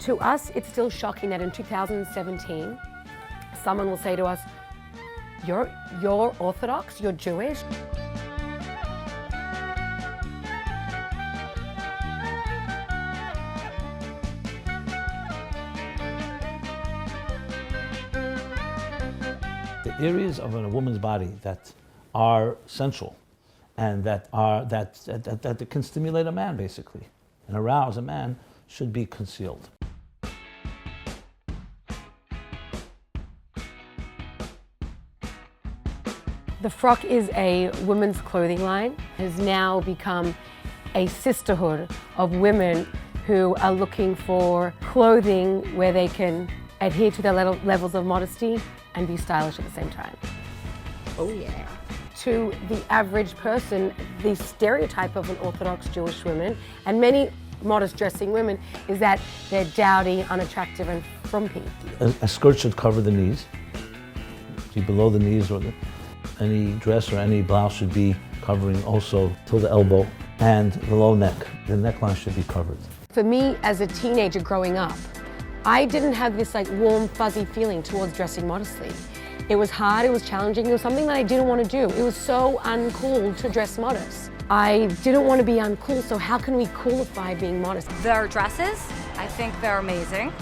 To us, it's still shocking that in 2017, someone will say to us, you're Orthodox, you're Jewish. The areas of a woman's body that are sensual and that can stimulate a man, basically, and arouse a man, should be concealed. The Frock is a women's clothing line. It has now become a sisterhood of women who are looking for clothing where they can adhere to their levels of modesty and be stylish at the same time. Oh yeah. To the average person, the stereotype of an Orthodox Jewish woman, and many modest dressing women, is that they're dowdy, unattractive, and frumpy. A skirt should cover the knees, be below the knees, or any dress or any blouse should be covering also till the elbow, and the low neck. The neckline should be covered. For me, as a teenager growing up, I didn't have this like warm, fuzzy feeling towards dressing modestly. It was hard, it was challenging, it was something that I didn't want to do. It was so uncool to dress modest. I didn't want to be uncool, so how can we coolify being modest? Their dresses, I think they're amazing.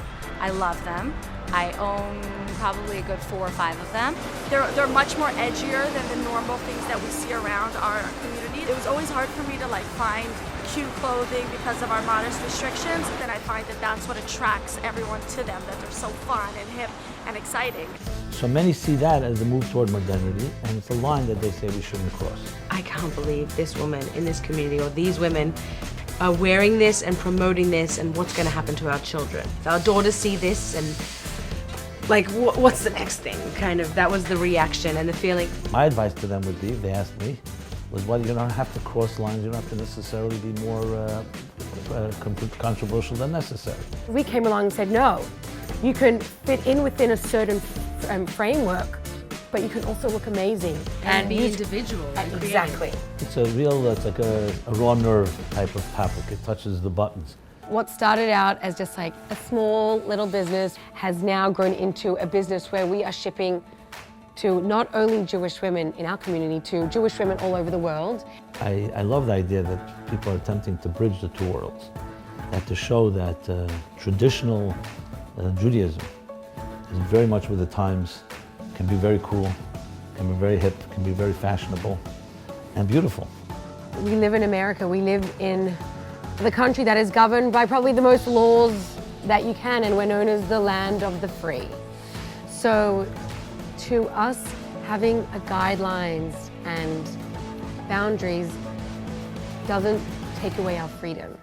I love them. I own probably a good 4 or 5 of them. They're much more edgier than the normal things that we see around our community. It was always hard for me to find cute clothing because of our modest restrictions. Then I find that that's what attracts everyone to them, that they're so fun and hip and exciting. So many see that as a move toward modernity, and it's a line that they say we shouldn't cross. I can't believe this woman in this community, or these women, are wearing this and promoting this, and what's going to happen to our children. If our daughters see this and what's the next thing? Kind of, that was the reaction and the feeling. My advice to them would be, if they asked me, was, well, you don't have to cross lines, you don't have to necessarily be more controversial than necessary. We came along and said, no, you can fit in within a certain framework, but you can also look amazing. And be individual. Exactly. It's a real, it's like a raw nerve type of topic. It touches the buttons. What started out as just like a small little business has now grown into a business where we are shipping to not only Jewish women in our community, to Jewish women all over the world. I love the idea that people are attempting to bridge the two worlds, and to show that traditional Judaism is very much with the times, can be very cool, can be very hip, can be very fashionable, and beautiful. We live in America. We live in the country that is governed by probably the most laws that you can, and we're known as the land of the free. So to us, having guidelines and boundaries doesn't take away our freedom.